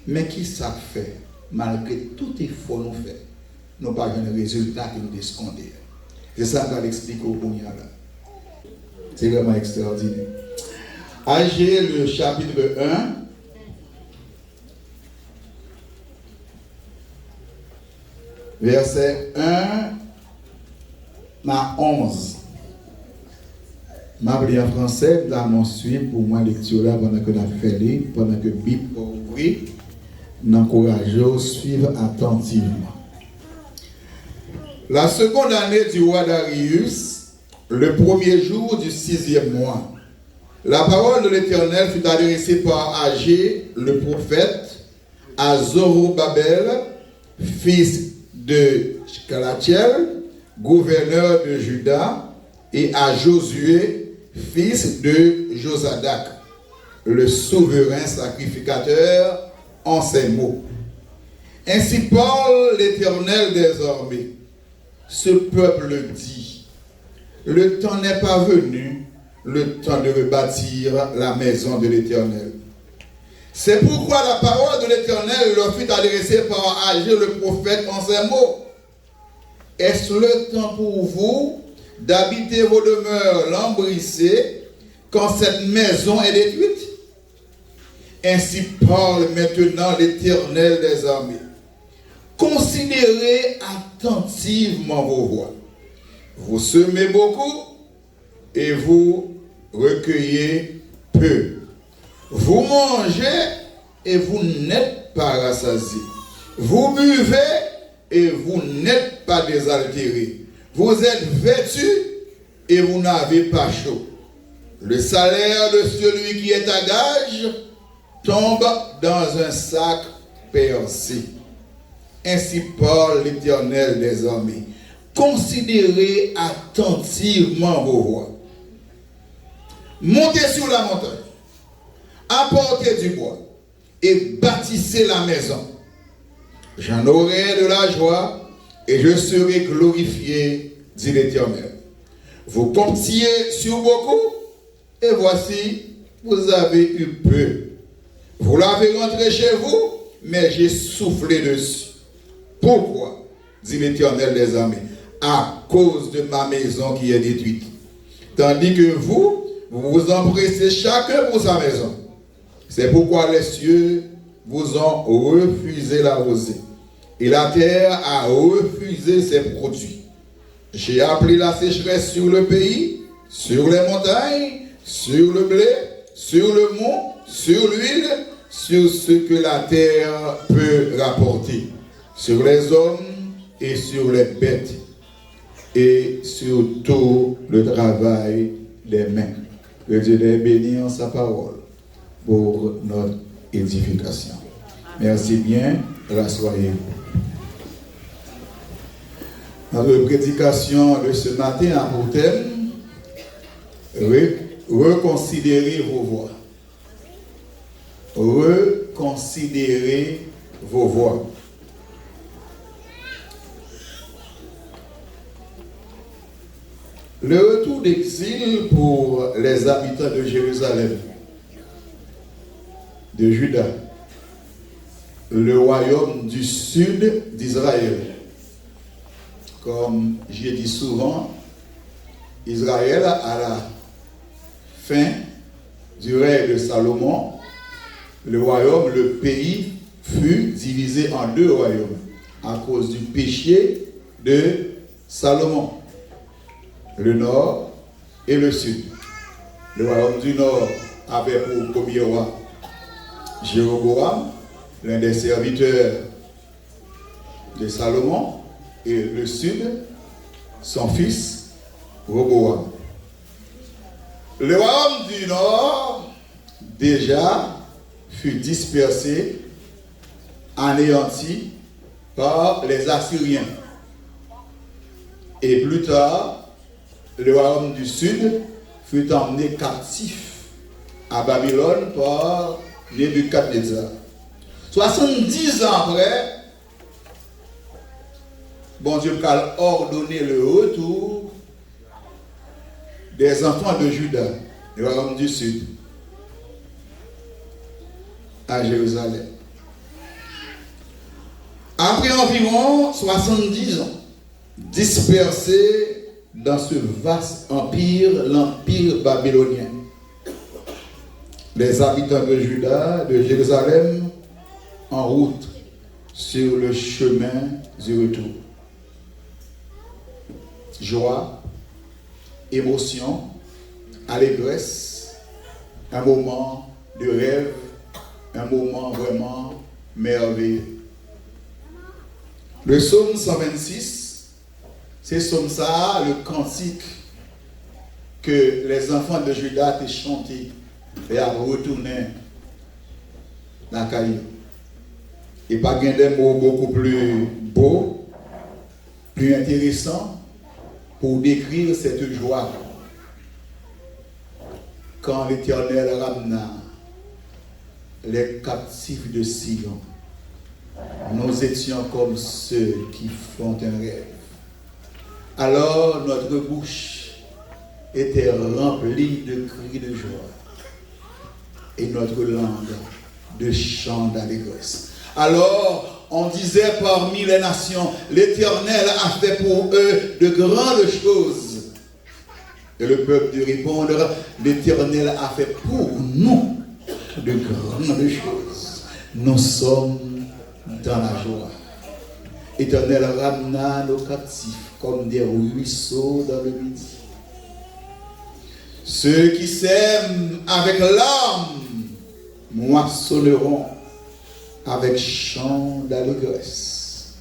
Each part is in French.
Mais qui ça fait? Malgré tout effort nous fait, nous n'avons pas un résultat qui nous escompte. C'est ça qu'on explique au Kounia là. C'est vraiment extraordinaire. Agé le chapitre 1. Verset 1 à 11. Je vais en français, là, mon suite pour moi, lecture là, pendant que nous faisons, pendant que Bible ouvre, nous encourageons à suivre attentivement. La seconde année du roi Darius, le premier jour du 6e mois, la parole de l'Éternel fut adressée par Agé, le prophète, à Zorobabel, fils de Shalatiel, gouverneur de Juda, et à Josué, fils de Josadak, le souverain sacrificateur, en ces mots. Ainsi parle l'Éternel des armées. Ce peuple dit, le temps n'est pas venu, le temps de rebâtir la maison de l'Éternel. C'est pourquoi la parole de l'Éternel leur fut adressée par Agé le prophète en ces mots. Est-ce le temps pour vous d'habiter vos demeures lambrissées quand cette maison est détruite? Ainsi parle maintenant l'Éternel des armées. Considérez attentivement vos voies. Vous semez beaucoup et vous recueillez peu. Vous mangez et vous n'êtes pas rassasiés. Vous buvez et vous n'êtes pas désaltérés. Vous êtes vêtus et vous n'avez pas chaud. Le salaire de celui qui est à gage tombe dans un sac percé. Ainsi parle l'Éternel des armées. Considérez attentivement vos voies. Montez sur la montagne, apportez du bois et bâtissez la maison. J'en aurai de la joie et je serai glorifié, dit l'Éternel. Vous comptiez sur beaucoup et voici, vous avez eu peu. Vous l'avez rentré chez vous, mais j'ai soufflé dessus. Pourquoi? Dit l'Éternel des armées. À cause de ma maison qui est détruite. Tandis que vous vous empressez chacun pour sa maison. C'est pourquoi les cieux vous ont refusé la rosée. Et la terre a refusé ses produits. J'ai appelé la sécheresse sur le pays, sur les montagnes, sur le blé, sur le mont, sur l'huile, sur ce que la terre peut rapporter, sur les hommes et sur les bêtes, et sur tout le travail des mains. Que Dieu les bénisse en sa parole pour notre édification. Merci bien, rassoyez-vous. Notre prédication de ce matin a pour thème reconsidérer vos voies. Reconsidérer vos voies. Le retour d'exil pour les habitants de Jérusalem, de Juda, le royaume du sud d'Israël. Comme j'ai dit souvent, Israël, à la fin du règne de Salomon, le royaume, le pays, fut divisé en deux royaumes à cause du péché de Salomon, le nord et le sud. Le royaume du nord avait pour premier roi Jéroboam, l'un des serviteurs de Salomon, et le sud, son fils, Roboam. Le royaume du nord, déjà, fut dispersé, anéanti par les Assyriens. Et plus tard, le royaume du sud fut emmené captif à Babylone par Nebuchadnezzar. 70 ans après, bon Dieu a ordonné le retour des enfants de Juda, le royaume du sud, à Jérusalem. Après environ 70 ans, dispersés dans ce vaste empire, l'empire babylonien, les habitants de Juda, de Jérusalem, en route sur le chemin du retour. Joie, émotion, allégresse, un moment de rêve, un moment vraiment merveilleux. Le psaume 126, c'est psaume ça, le cantique que les enfants de Juda ont chanté et a retourné dans la caillou. Et pas bien des mots beaucoup plus beaux, plus intéressants pour décrire cette joie. Quand l'Éternel ramena les captifs de Sion, nous étions comme ceux qui font un rêve. Alors notre bouche était remplie de cris de joie et notre langue de chants d'allégresse. Alors on disait parmi les nations, l'Éternel a fait pour eux de grandes choses. Et le peuple de répondre, l'Éternel a fait pour nous de grandes choses. Nous sommes dans la joie. Éternel ramena nos captifs comme des ruisseaux dans le midi. Ceux qui sèment avec larmes moissonneront avec chant d'allégresse.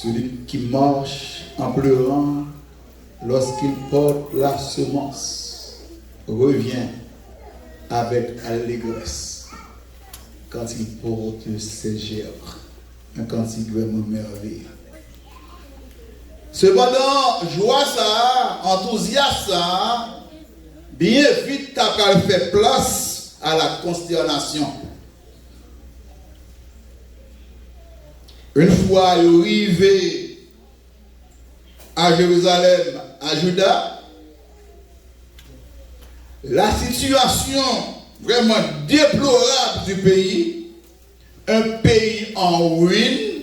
Celui qui marche en pleurant lorsqu'il porte la semence revient avec allégresse quand il porte ses gerbes. Un cantique vraiment merveilleux. Cependant, joie ça, enthousiasme ça, bien vite t'as qu'à faire place à la consternation. Une fois arrivé à Jérusalem, à Juda, la situation vraiment déplorable du pays, un pays en ruine,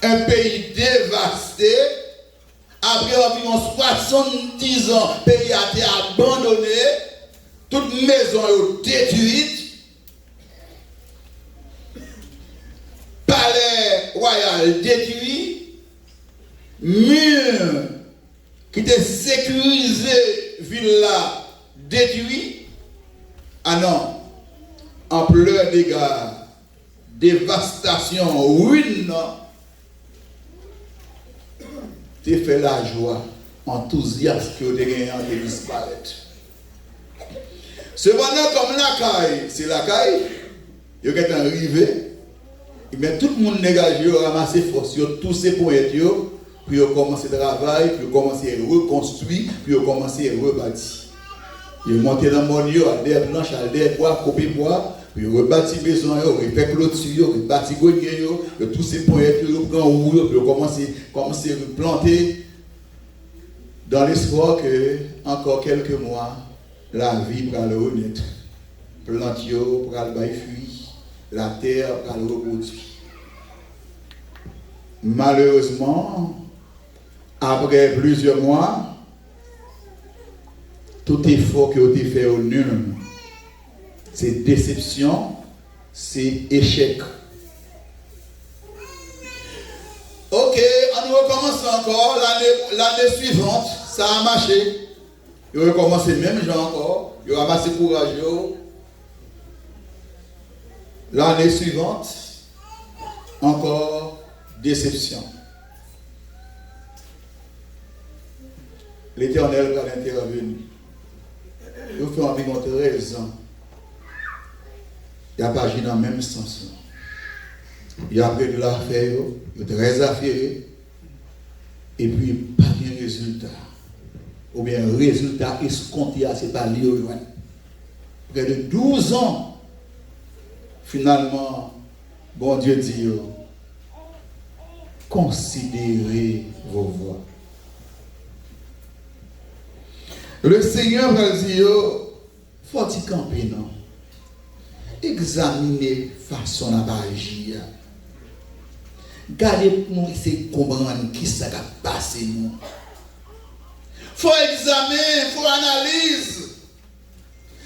un pays dévasté, après environ 70 ans, le pays a été abandonné, toutes les maisons ont été détruites, palais royal détruit, murs qui étaient sécurisés, ville-là détruit. Ah non, ampleur dégâts, dévastation, ruine, tu fait la joie, enthousiasme que tu as gagné de disparaître. Cependant, comme la caille, c'est la caille, il est arrivé, mais tout le monde dégagé, ramassé force, tous ces poètes, puis commencer le travail, puis commencer à reconstruire, puis commencer à rebâtir. Il est monté dans mon lieu, à des planches, à des bois, couper bois, puis rebâtir maison, il fait clôture, il bâtit grenier, tous ces poètes, il prend roue, puis commencer à planter, dans l'espoir que, encore quelques mois, la vie va le renaître. Plantio pour le fruit, la terre pour le reproduire. Malheureusement, après plusieurs mois, tout effort qui a été fait au nul, c'est déception, c'est échec. Ok, on recommence encore l'année suivante, ça a marché. Il recommence même gens encore, il a ramassé courage. L'année suivante, encore déception. L'Éternel va intervenir. Il fait environ 13 ans. Il n'a pas agi dans le même sens. Il a pris de l'affaire, il est très affairé, et puis pas de résultat. Ou bien résultat escompté, c'est pas lié au loin. Près de 12 ans, finalement, bon Dieu dit, considérez vos voies. Le Seigneur va dire, faut-il camper, non? Examiner façon d'agir. Gardez pour nous essayer de comprendre qui ça a passé nous. Faut examiner, faut analyse.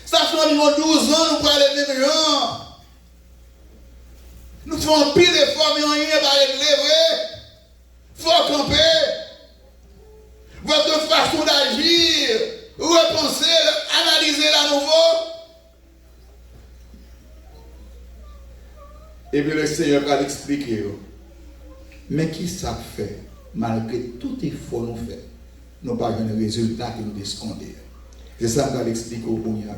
Ça fait environ 12 ans nous parlons de même gens. Nous faisons pile d'efforts, mais rien n'est pas réglé, vrai. Faut camper. Votre façon d'agir, repenser, analyser la nouveau. Et puis le Seigneur va l'expliquer. Mais qui ça fait, malgré tout effort nous fait, nous n'avons pas de résultat qui nous escomptent. C'est ça qu'on va l'expliquer au Bounia.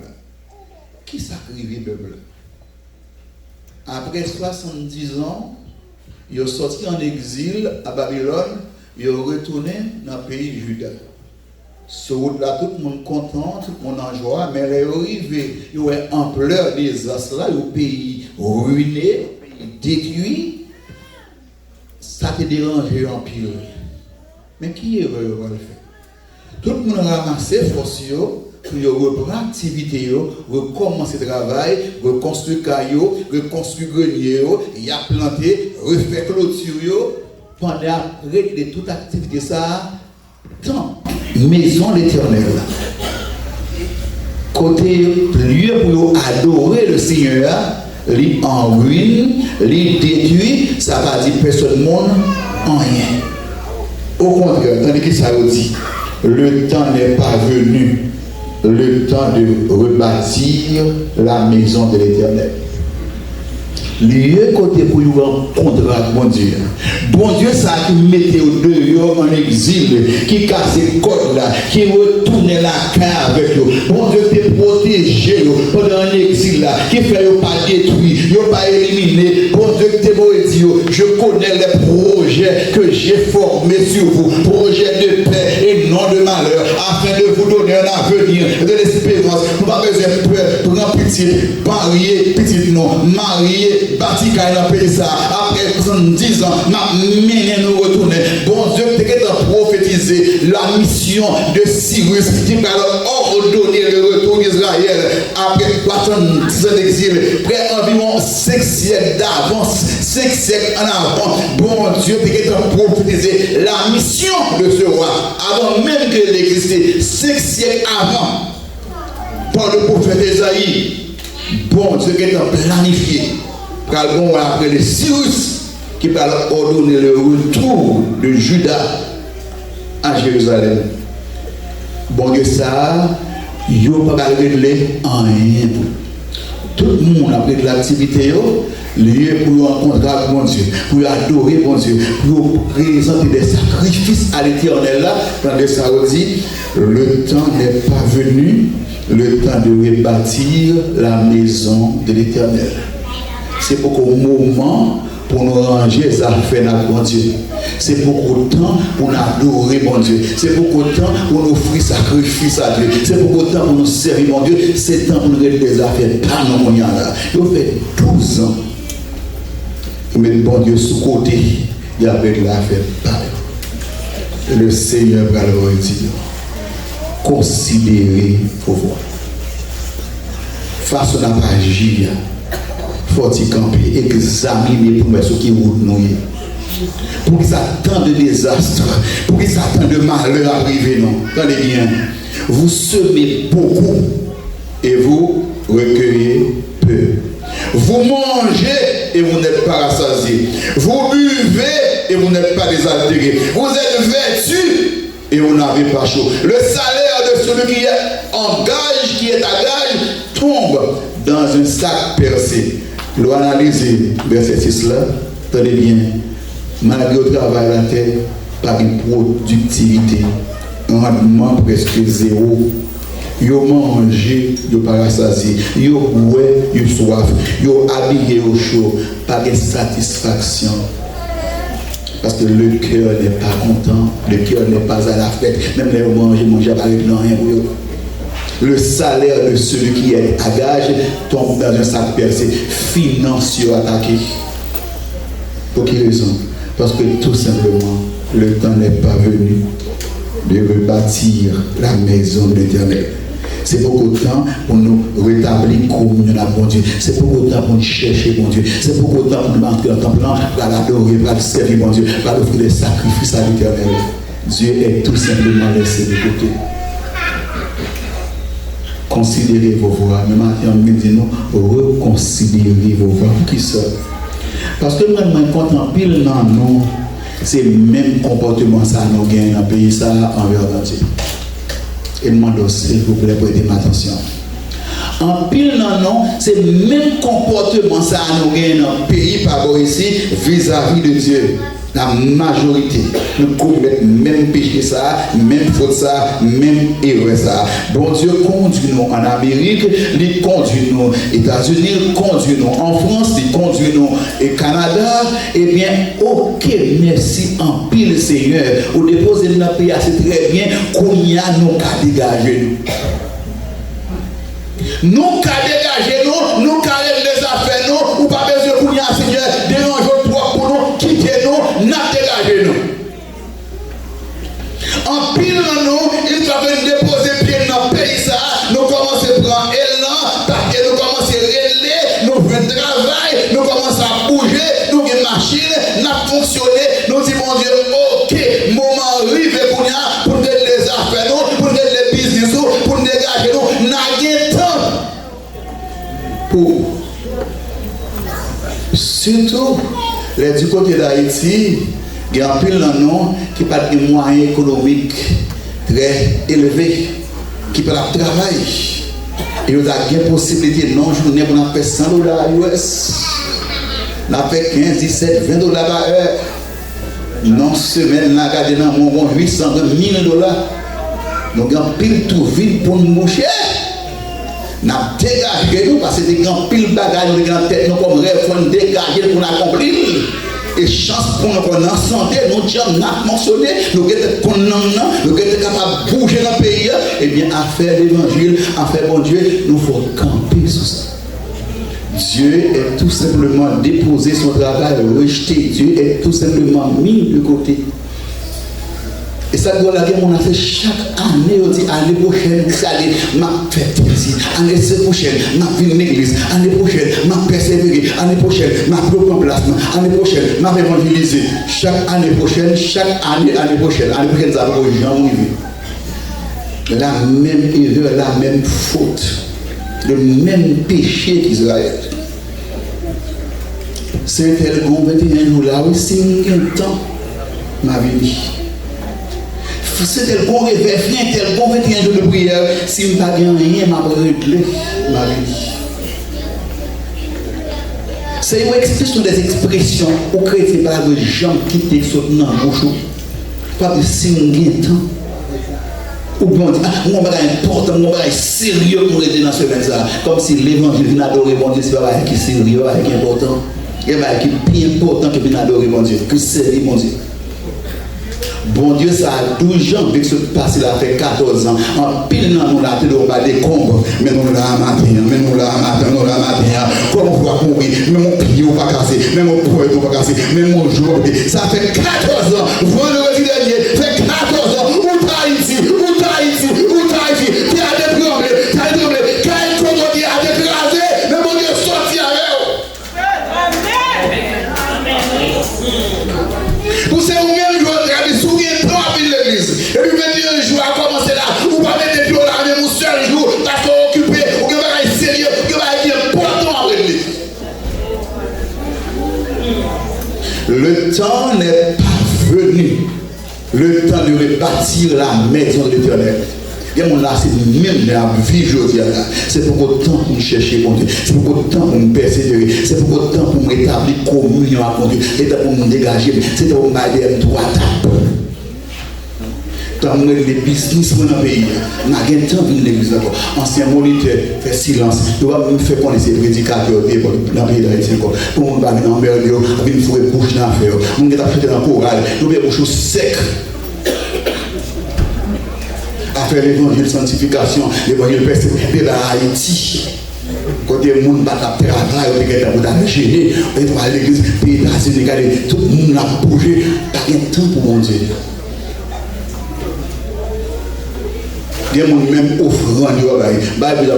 Qui ça arrive, peuple? Après 70 ans, ils sont sortis en exil à Babylone, ils sont retournés dans le pays de Juda. Ce route-là, tout le monde content, tout le monde en joie, mais les arrivés, ils ont ampleur des as là, le pays ruiné, détruit, ça te dérange en pile. Mais qui est heureux de le faire? Tout le monde a ramassé force pour reprendre l'activité, recommencer le travail, reconstruire caillou, reconstruire grenier, il a planté, refaire clôture, pendant régler toute activité ça, dans maison l'Éternel. Côté lieu pour adorer le Seigneur, li en ruine, li détruit, ça va dire personne monde en rien. Au contraire, tandis que ça dit, le temps n'est pas venu, le temps de rebâtir la maison de l'Éternel. Lieu côté pour vous rencontrer bon Dieu. Bon Dieu, ça qui mettait au dehors en exil, qui casse les codes là, qui retournait la cave avec vous. Bon Dieu te protégé pendant un exil là, qui fait pas détruire, pas éliminer. Bon Dieu te dit, je connais les projets que j'ai formés sur vous, projets de paix et non de malheur, afin de vous donner un avenir, de l'espérance. Vous n'avez pas besoin de peur, prendre pitié, marier, petit non, marier. Bâti dans le pays ça, après 70 ans, nous retourner. Bon Dieu, tu as prophétisé la mission de Cyrus qui va ordonner le retour d'Israël après 70 ans d'exil, près environ 5 siècles d'avance, 5 siècles en avant. Bon Dieu, tu as prophétisé la mission de ce roi avant même qu'elle existait, 5 siècles avant, par le prophète Esaïe. Bon Dieu, tu as planifié. Après les Cyrus qui va ordonner le retour de Juda à Jérusalem. Bon Dieu, ça, il n'y a pas réglé en rien. Tout le monde a pris de l'activité, lieu pour rencontrer bon Dieu, pour adorer bon Dieu, pour présenter des sacrifices à l'Éternel là. Quand ça dit, le temps n'est pas venu, le temps de rebâtir la maison de l'Éternel. C'est pour qu'au moment pour nous ranger les affaires à bon Dieu. C'est pour autant pour nous adorer bon Dieu. C'est pour autant pour nous offrir sacrifice à Dieu. C'est pour autant pour nous servir mon Dieu. C'est temps pour nous régler les affaires. Pas non mon là. Il fait 12 ans. Il met bon Dieu sous côté. Il a fait l'affaire. Le Seigneur va le dire. Considérez vos voies. Face à la page, faut-il camper, examiner pour ce qui vous nouille. Pour qu'ils attendent de désastre, pour qu'ils attendent de malheur arriver, non. Attendez bien, vous semez beaucoup et vous recueillez peu. Vous mangez et vous n'êtes pas rassasiés. Vous buvez et vous n'êtes pas désaltérés. Vous êtes vêtus et vous n'avez pas chaud. Le salaire de celui qui est en gage, qui est à gage, tombe dans un sac percé. L'on analyse verset 6 là, tenez bien, malgré le travail à la terre, par une productivité, un rendement presque zéro. Yo mangé, yo pas rassasié, yo ouais, yo soif, yo habillé au chaud, pas de satisfaction. Parce que le cœur n'est pas content, le cœur n'est pas à la fête, même les manger pas avec rien pour eux. Le salaire de celui qui est à gage tombe dans un sac percé, financier attaqué. Pour quelle raison? Parce que tout simplement, le temps n'est pas venu de rebâtir la maison de l'Éternel. C'est beaucoup de temps pour nous rétablir communion avec bon Dieu. C'est beaucoup de temps pour nous chercher bon Dieu. C'est beaucoup de temps pour nous entrer dans le temple, pour l'adorer, pour servir bon Dieu, pour offrir des sacrifices à l'Éternel. Dieu est tout simplement laissé de côté. Considérez vos voies. Mais maintenant, on dit nous, reconsidérez vos voies. Pour qui ça? Parce que moi, je contemple pile dans nous, c'est le même comportement ça nous gagne dans le pays, ça envers Dieu. Et demande s'il vous plaît, prêtez attention. En pile dans nous, c'est le même comportement ça nous gagne dans le pays, par rapport ici, vis-à-vis de Dieu. La majorité, nous commettons même péché ça, même faute ça, même erreur ça. Bon Dieu conduit nous en Amérique, il conduit nous aux États-Unis, il conduit nous en France, il conduit nous au Canada. Eh bien, ok, merci en pile Seigneur. Au déposer dans le pays, c'est très bien qu'on y a nous qu'à dégager nous. Nous qu'à dégager nous qu'à les affaires nous, ou pas besoin qu'on y a Seigneur, dérange-toi pour nous, quitter nous, n'a dégagé nous. En pile dans nous, il va venir déposer pied dans le pays ça, nous commençons à prendre élan, parce que nous commençons à régler, nous faisons travail, nous commençons à bouger, nous avons une machine, nous avons fonctionné, nous disons mon Dieu, ok, moment arrivé pour nous les affaires nous, pour les business nous, pour dégager nous, n'a pas temps pour surtout du côté d'Haïti, il y a un pile dans nous qui n'a pas de moyens économiques très élevés, qui peut travailler. Et nous avons une possibilité non journée pour nous faire $100 US. Nous avons fait 15, 17, $20 par heure. Non semaine, nous avons dans mon 800, $1000. Nous avons pile tout vide pour nous moucher. Nous avons dégagé nous parce que nous avons pile de bagages, nous avons tête, nous comme rêve, pour nous dégager pour nous accomplir. Et chance pour nous en santé, nous avons mentionné, nous sommes capables de bouger dans le pays. Eh bien, à faire l'évangile, à faire bon Dieu, nous faut camper sur ça. Dieu est tout simplement déposé son travail, rejeté. Dieu est tout simplement mis de côté. Et ça doit la guerre, on a fait chaque année, on dit année prochaine, vous allez ma fête ici, année prochaine, ma vie une église, année prochaine, ma persévérer, année prochaine, ma propre placement, année prochaine, ma évangéliser. Chaque année prochaine, année prochaine, ça va jamais arriver. La même erreur, la même faute, le même péché d'Israël. C'est tel qu'on 21 jours là, oui, c'est un temps, ma vie. C'est tel bon réveil, tel bon 21 jours de prière. Si je n'ai pas rien, je vais régler ma vie. C'est une expression des expressions au chrétien par les gens qui te sautent dans le bouchon. Pas de signe temps. Ou bien on dit, ah, mon bagage important, mon bagage sérieux pour aider dans ce moment-là. Comme si l'évangile vient adorer mon Dieu, c'est pas un qui est sérieux, un qui est important. Il y a un qui est plus important que vient adorer mon Dieu, que sérieux mon Dieu. Bon Dieu, ça a 12 ans, vu que ce passé là fait 14 ans. En pile, nous là, on va des combats. Mais nous là, matin, comme on voit mourir, même mon pied ou pas cassé, même mon poing ou pas cassé, même mon jour. Ça fait 14 ans. Vendredi dernier, fait 14 ans. Où Tahiti, qui a détremblé, quand il commandé à décraser, mais mon Dieu sorti avec eux. Vous savez, vous-même, l'église. Et puis 21 jours à commencer là, vous pas mettre des jours là, même un seul jour, parce qu'on est occupé, ou que vous êtes sérieux, ou que vous êtes important avec l'église. Le temps n'est pas venu. Le temps de rebâtir la maison de l'Éternel. Et mon là, c'est même la vie aujourd'hui. C'est pour autant pour nous chercher mon Dieu. C'est pour autant pour nous persévérer. C'est pour autant pour nous rétablir communion avec mon Dieu. C'est pour nous dégager. C'est pour nous garder droit à peu. Quand on est les business dans le pays, on a un temps de l'église encore. Ancien moniteur fait silence. Il va me faire connaître ces prédicateurs dans le pays d'Haïti encore. Pour nous parler dans le berger, avec une forêt bouche dans l'affaire. On est fait dans le choral, nous avons bouche sec. À faire l'évangile sanctification, l'évangile persévéré dans Haïti. Quand les gens battent la travail, on est dans le gêné, on est à l'église, pays d'Haïti, tout le monde a bougé. Il y a un temps pour mon Dieu. Il y a même offrande, il y a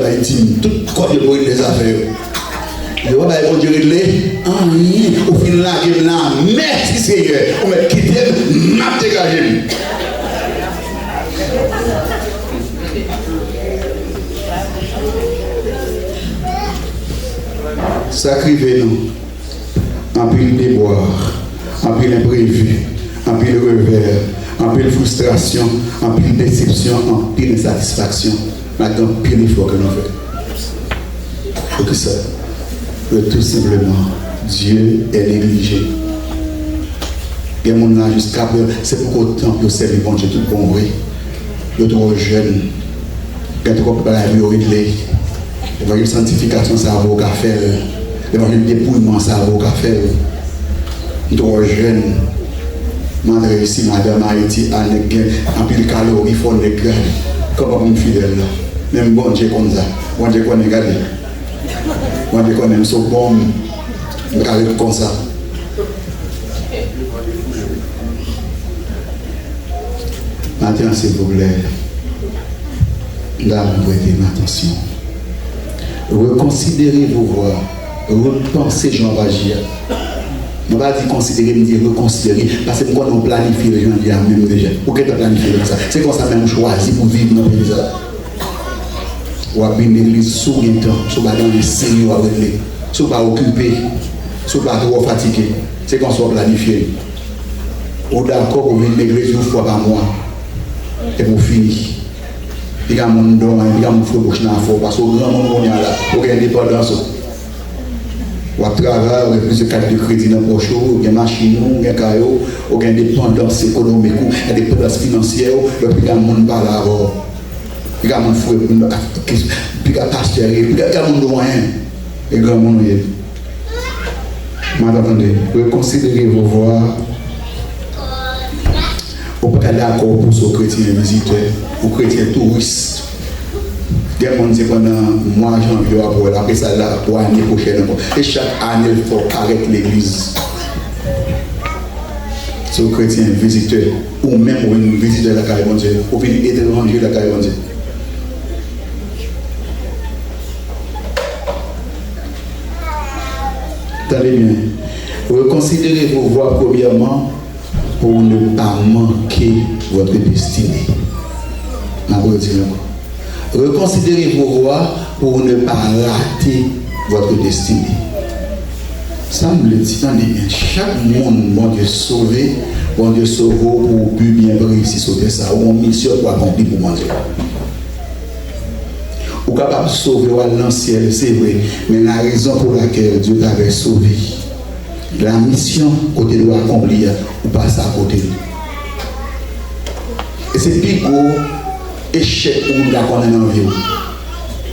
tout côté pour les affaires. Il y a bon Dieu réglé, au final, il y a merci Seigneur, on m'a quitté, m'a dégagé. Sacrifiez-nous, en pile déboire, en pile imprévu, en pile revers, en pile frustration, en pile déception, en pile insatisfaction, maintenant pile effort que nous faisons. Pour que ça, que tout simplement, Dieu est négligé. Il y a mon âge jusqu'à peu, c'est pour autant que c'est le bon Dieu tout bon, oui. Il est trop jeune, il est trop pas la vie réglée. L'évangile sanctification, ça vaut qu'à faire. L'évangile dépouillement, ça vaut qu'à faire. Il est trop jeune. Madame ici, madame Haïti, en pile calories, il faut les garder. Comment on fidèle là? Même bon Dieu comme ça. Bon Dieu qu'on est gardé. Bon Dieu qu'on aime ce bon. Regardez comme ça. Maintenant, s'il vous plaît, là, vous prêtez attention. Reconsidérez vos voix, repensez Jean Vagia. On va dire considérer, me dire reconsidérer, parce que quand on planifie les gens, il y a même déjà. Pourquoi tu as planifié comme ça? C'est comme ça même choisi pour vivre dans le pays. Ou à une église sous un temps, sous pas dans les sérieux avec les, sous pas occupé, sous pas trop fatigué. C'est qu'on soit planifié. Ou d'accord pour venir l'église une fois par mois. Et pour finir. Il y a mon don, il y a mon frère bouche dans la forêt, parce que grand monde là, pour gagner indépendance. Ou à travers, il y a plus de cartes de crédit dans le poche, il y a machine, il y a caillou, il y a indépendance économique, il y a indépendance financière, il y a mon par là, il y a mon frère, il y a pasteur, il y a mon doyen, et grand monde. Attendez, reconsidérez vos voix. On peut pas d'accord pour ce chrétien visiteur, pour chrétien touriste. Des gens disent pendant mois janvier, après ça, là, pour l'année prochaine. Et chaque année, il faut arrêter l'église. Ce chrétien visiteur, ou même pour une visite de la carrière de Dieu, ou une étranger de la carrière de Dieu. Attendez bien. Reconsidérez vos voix premièrement pour ne pas manquer votre destinée. Reconsidérez vos voies pour ne pas rater votre destinée. Ça me le dit, chaque monde, bon Dieu sauvé, bon Dieu sauvé pour but bien réussir sur ça, ou une mission pour accomplir pour mon Dieu. Ou capable de sauver l'ancien, c'est vrai, mais la raison pour laquelle Dieu t'avait sauvé, la mission que tu dois accomplir, ou passer à côté. Et c'est plus gros échec où nous avons dans la vie.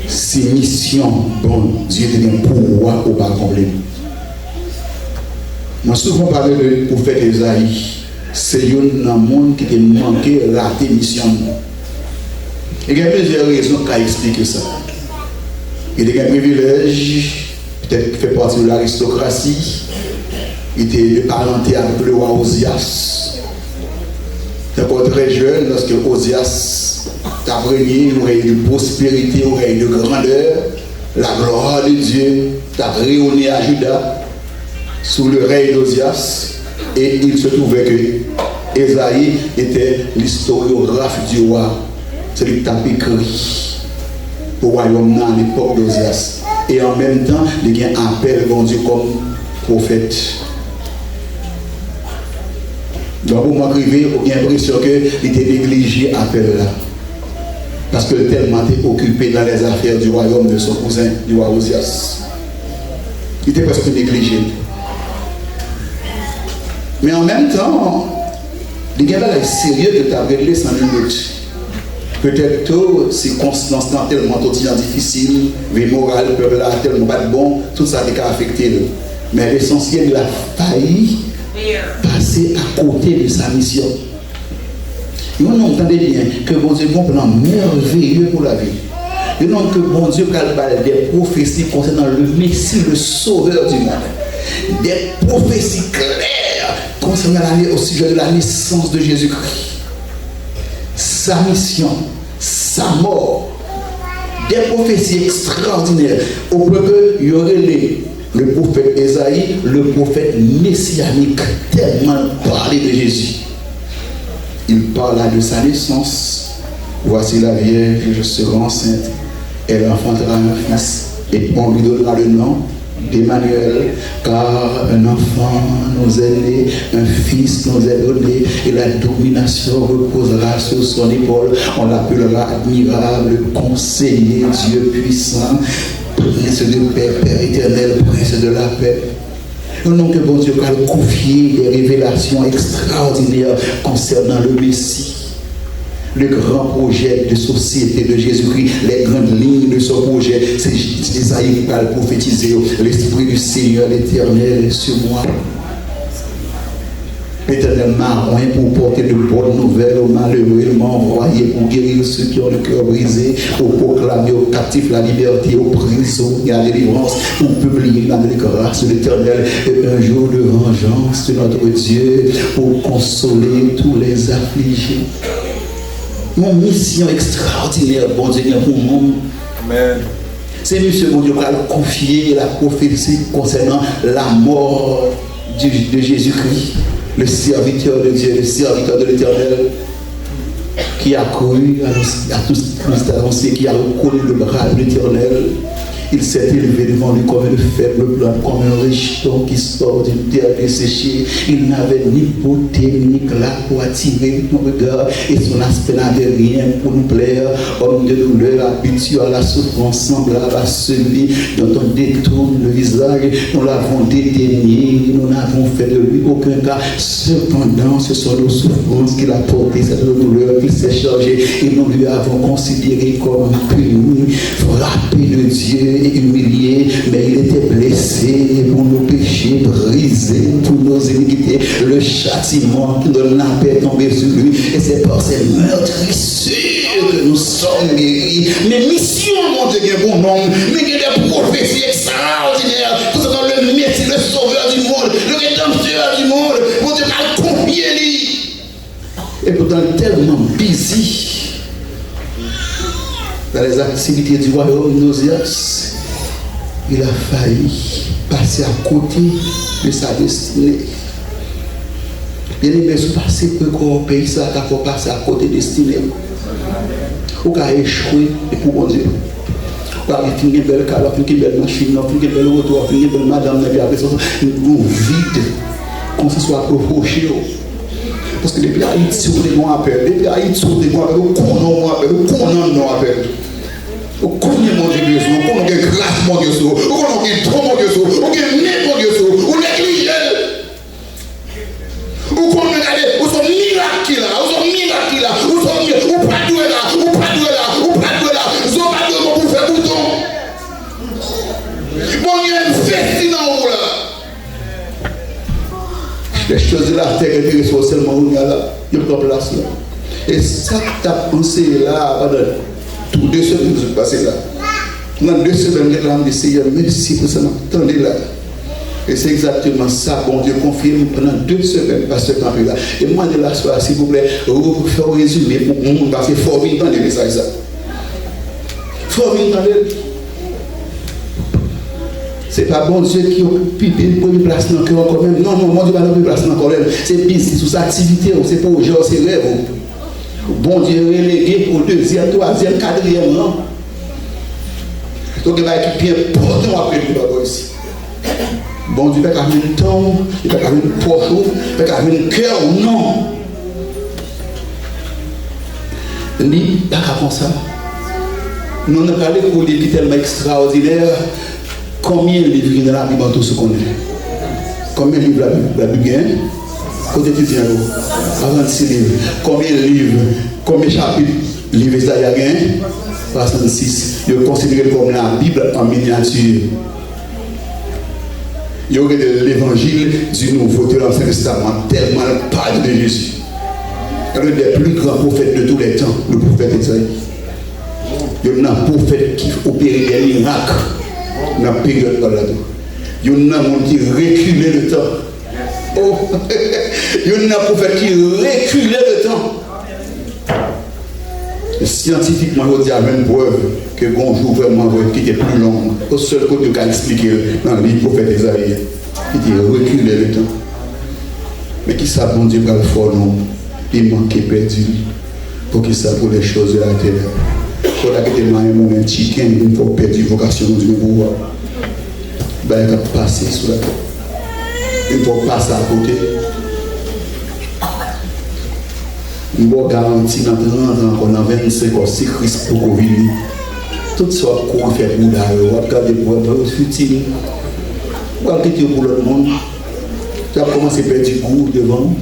C'est mission, bon, Dieu te donne pouvoir ou pas accomplir. Moi, souvent parlé de prophète Esaïe, c'est un monde qui a manqué, raté mission. Il y a plusieurs raisons qui expliquent ça. Il y a un privilège, peut-être qu'il fait partie de l'aristocratie. Il était parenté avec le roi Osias. Il était très jeune lorsque Osias a régné, il aurait eu de prospérité, il aurait eu de grandeur. La gloire de Dieu a rayonné à Juda sous le règne d'Osias. Et il se trouvait que Esaïe était l'historiographe du roi. Celui qui a écrit au royaume à l'époque d'Osias. Et en même temps, il y a un appel bon Dieu comme prophète. Donc, pour moi, j'ai l'impression qu'il était négligé appel là. Parce que tellement était occupé dans les affaires du royaume de son cousin, du roi Osias. Il était presque négligé. Mais en même temps, il y a des sérieux que tu as réglé sans minute. Peut-être que ces circonstances tellement difficiles, vie morale, peuple là tellement pas bon, tout ça a affecté. Mais l'essentiel, il a failli passer à côté de sa mission. Nous entendez bien que bon Dieu a un plan merveilleux pour la vie. Nous entendons que bon Dieu a des prophéties concernant le Messie, le Sauveur du monde. Des prophéties claires concernant au sujet de la naissance de Jésus-Christ. Sa mission, sa sa mort. Des prophéties extraordinaires. Au point qu'il y aurait le prophète Ésaïe, le prophète messianique, tellement parlé de Jésus. Il parla de sa naissance. Voici la Vierge sera enceinte. Elle enfantera un fils et on lui donnera le nom d'Emmanuel, car un enfant nous est né, un fils nous est donné, et la domination reposera sur son épaule. On l'appellera admirable, conseiller, Dieu puissant, prince de paix, Père éternel, prince de la paix. Au nom que bon Dieu va confier des révélations extraordinaires concernant le Messie. Le grand projet de société de Jésus-Christ, les grandes lignes de son projet, c'est Isaïe qui va le prophétiser. L'Esprit du Seigneur, l'Éternel est sur moi. L'Éternel m'a envoyé pour porter de bonnes nouvelles aux malheureux. Il m'a envoyé pour guérir ceux qui ont le cœur brisé, pour proclamer aux captifs la liberté, aux prisonniers la délivrance, pour publier la grâce de l'Éternel et un jour de vengeance de notre Dieu, pour consoler tous les affligés. Mon mission extraordinaire, bon Dieu, pour moi. Amen. C'est monsieur, bon Dieu, qui a confié la prophétie concernant la mort de Jésus-Christ, le serviteur de Dieu, le serviteur de l'Éternel, qui a couru à tous les avancés, qui a reconnu le bras de l'Éternel. Il s'est élevé devant lui comme un faible blanc, comme un rejeton qui sort d'une terre desséchée. Il n'avait ni beauté ni éclat pour attirer nos regards, et son aspect n'avait rien pour nous plaire. Homme de douleur, habitué à la souffrance semblable à celui dont on détourne le visage. Nous l'avons dédaigné, nous n'avons fait de lui aucun cas. Cependant, ce sont nos souffrances qu'il a portées, cette douleur qu'il s'est chargé, et nous lui avons considéré comme puni, frappé de Dieu et humilié, mais il était blessé pour nos péchés, brisé pour nos iniquités. Le châtiment qui donne la paix est tombé sur lui, et c'est par ses meurtrissures que nous sommes guéris. Mais mission, mon Dieu, qui est bon nom, mais qui est des prophéties extraordinaires, tout ça le Messie, le sauveur du monde, le rédempteur du monde, mon Dieu m'a confié lui. Et pourtant tellement busy dans les activités du royaume Nosias, il a failli passer à côté de sa destinée. Bien aimé, si vous passez au pays, ça va passer à côté de la destinée. Vous avez échoué et pour bon Dieu. Vous avez fait une belle carte, une belle machine, une belle auto, une belle madame, et puis après ça, une vide, qu'on se soit provoqué. Parce que depuis Haïti, vous avez un appel. Depuis Haïti, vous avez un appel. Vous connaissez un appel. Vous connaissez mon Dieu, vous connaissez grâce mon Dieu, vous connaissez trop mon Dieu, vous connaissez mon Dieu, vous négligez. Vous connaissez, vous sommes miracle là, vous sommes miracle là, vous sommes pas doué là, vous pas doué là, vous pas doué là, vous sommes pas doué pour faire bouton. Bon, il y a une fête dans vous là. Les choses de la terre qui sont seulement où il y a là, il y a une place là. Et ça que tu as pensé là, pendant toutes 2 semaines que je passé là. Dans 2 semaines, je l'ai dit, Seigneur, merci pour ça, attendez là. Et c'est exactement ça, bon Dieu confirme pendant 2 semaines, pasteur Campé là. Et moi, de la soirée, s'il vous plaît, vous faites un résumé pour le monde, parce que il faut vite dans les messages ça. Il faut vite dans les. C'est pas bon Dieu qui occupe une première place dans le cœur quand même. Non, mon Dieu va dans une place dans le cœur. C'est business, sous activité, c'est pas au genre, c'est rêve. Bon Dieu relégué au 2e, 3e, 4e rang. Donc il va être bien important après tout d'abord ici. Bon Dieu va avoir un temps, il va avoir une poche, il va avoir un cœur, non. Lui, pas comme ça. Nous avons parlé pour des livres tellement extraordinaires. Combien de livres dans la Bible dans tout ce qu'on est? Combien de livres la Bible gagne? Côté étudiant, 46 livres. Combien de livres? Combien de chapitres? Livre Isaïe gagne? 66. Il est considéré comme la Bible en miniature. Il y aurait de l'évangile du Nouveau Testament, tellement parle de Jésus. Un des plus grands prophètes de tous les temps, le prophète Isaïe. Il y a un prophète qui opère des miracles dans la période là. Il y a un monde qui reculait le temps. Oh, il y a un prophète qui reculait le temps. scientifiquement, on dit avec une preuve que bonjour vraiment qui était plus long. Au seul côté qu'a expliqué dans le livre prophète Isaïe, il dit reculer le temps. Mais qui ça, bon Dieu, va le faire, non? Il manquait perdu. Pour qui ça, pour les choses de la terre. Pour la que un moment chicken, il faut perdre vocation du pouvoir. Ben, il va passer sur la terre. Il faut passer à côté. Je vous garantis dans 30 ans qu'on a 25 ans, si Christ pour Covid. Tout ça qu'on fait pour d'ailleurs, on va regarder pour le futur. On va quitter pour le monde. Tu as commencé à perdre du goût devant.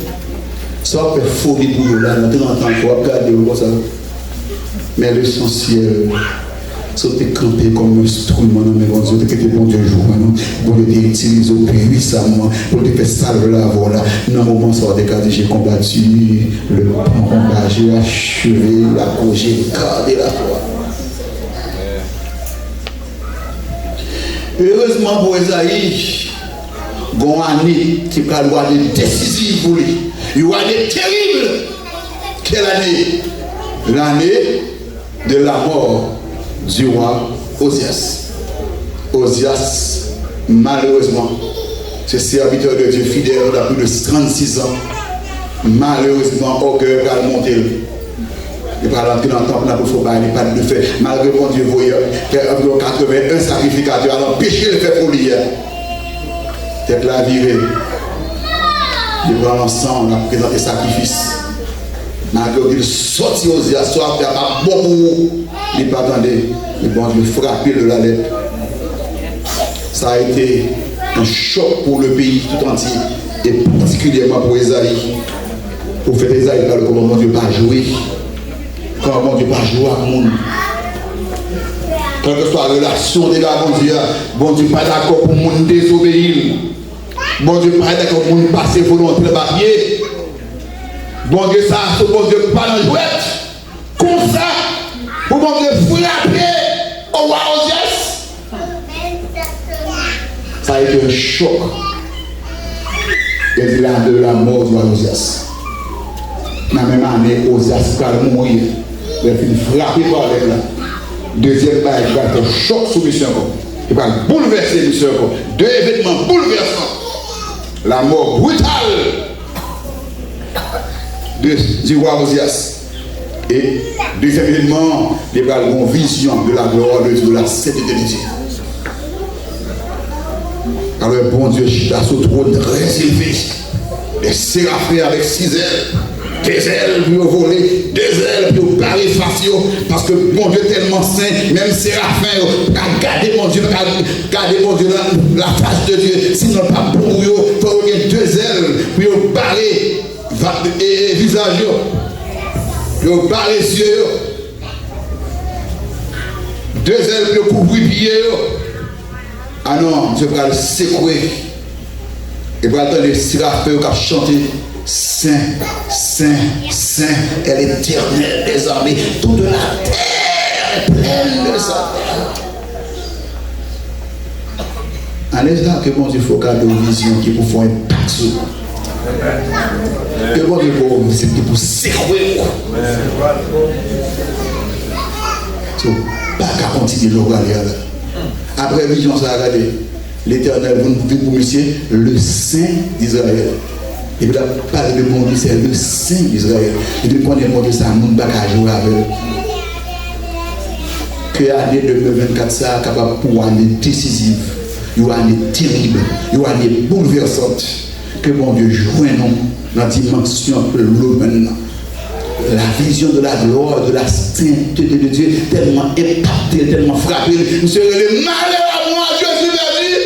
Ça va faire folie pour eux là, dans 30 ans, on va regarder comme ça. Mais l'essentiel, c'est de camper comme un instrument dans mes bons yeux, que bon Dieu joue, pour le utiliser puissamment, pour te faire salver la voie là. Dans le moment, ça va décaler, j'ai combattu le combat, j'ai achevé la peau, j'ai gardé la foi. Heureusement pour Esaïe, bon année, qui est une année décisive pour lui. Une année terrible. Quelle année? L'année de la mort du roi Osias. Osias, malheureusement, ce serviteur de Dieu fidèle depuis plus de 36 ans, malheureusement, au cœur va monter. Il va rentrer dans le temple, il n'a pas de faire. Malgré mon Dieu, voyez, environ 81 sacrificateurs, alors empêcher le faire pour lui. Tête la virée. Il prend l'ensemble, il a présenté sacrifice. Malgré qu'il sortit aux yeux, soit il n'y a pas bon pour vous. Il n'est pas attendu. Il va frapper de la lettre. Ça a été un choc pour le pays tout entier. Et particulièrement pour Esaïe. Pour faire Esaïe, comment Dieu va jouer. Comment Dieu va jouer à monde. Quelle que soit la relation des gars, bon Dieu pas d'accord pour le monde désobéir. Bon Dieu pas d'accord pour le monde passer volontaire papier. Bon Dieu, ça, c'est bon Dieu pas dans le jouet. Comme ça, pour bon Dieu frapper au roi Osias. Ça a été un choc. Et de la mort du roi Osias. Dans la même année, Osias va mourir. Il va frapper par les là. Deuxième bail, il va être un choc sur mission. Il va bouleverser mission. Deux événements bouleversants. La mort brutale du roi Osias. Et deuxième événement, il va avoir une vision de la gloire de Dieu, de la sainteté de Dieu. Alors, bon Dieu, chita sur le trône très élevé. Les séraphins avec 6 ailes. Des ailes pour voler, des ailes pour barrer facio, parce que mon Dieu est tellement saint, même Séraphin, garder mon Dieu dans la face de Dieu, sinon pas pour eux, il faut qu'il y ait 2 ailes pour barrer le visage, pour barrer les yeux, 2 ailes pour couvrir les pieds. Ah non, je vais le secouer, et pour attendre les Séraphins qui chantent. Saint, Saint, Saint est l'Éternel des armées. Toute la terre est pleine de sa terre. En là que bon Dieu faut garder une vision qui pour faire un impact sur que bon Dieu pour secouer. Pas qu'à continuer le regarder. Après vision, ça a regardé. L'Éternel, vous pouvez pour monsieur, le Saint d'Israël. Et puis là, parler de mon Dieu, c'est le Saint d'Israël. Et puis, quand on est mon Dieu, ça ne peut pas jouer avec eux. Que l'année 2024, ça capable pour une année décisive, une année terrible, une année bouleversante. Que mon Dieu joue nous dans la dimension de l'homme. La vision de la gloire, de la sainteté de Dieu, tellement impactée, tellement frappée. Nous serons les malheurs à moi, Jésus l'a dit.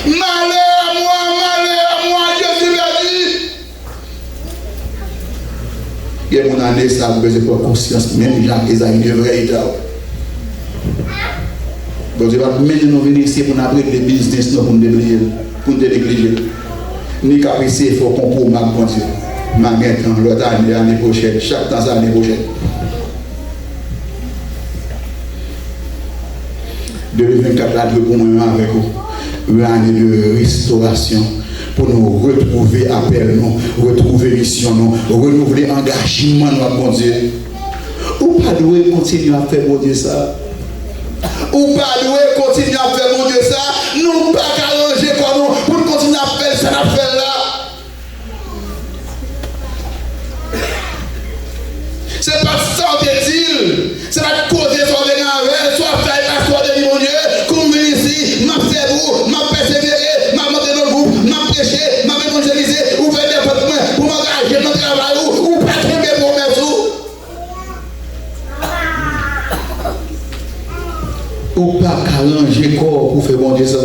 Malheur à moi, Jésus l'a dit. Il y a mon année, ça vous besoin de conscience, même Jacques Esaïe devrait être là. Donc je vais mener nous venir ici pour nous apprendre les business pour nous négliger. Pour nous négliger. Ni capricer, il faut qu'on pour ma bon Dieu. Ma maintenant, l'autre année, l'année prochaine, chaque temps, l'année prochaine. 2024, là, je pour moi avec vous. Une année de restauration. Pour nous retrouver appel, nous, retrouver mission, nous, renouveler engagement, nous, bon Dieu. Ou pas doué continuer à faire mon Dieu ça. Ou pas doué continuer à faire mon Dieu ça. Nous pas arranger quoi nous pour continuer à faire ça affaire là. C'est pas ça dit-il. C'est pas causer soit venir avec, soit faire la soit de mon Dieu. Comme ici, m'a fait vous, m'a persévéré, m'a monté dans le groupe, m'a prêché, m'a évangélisé, ou faire des potes pour m'engager dans le travail ou pas tomber pour mes sous. Ou pas arranger corps pour faire bon Dieu ça.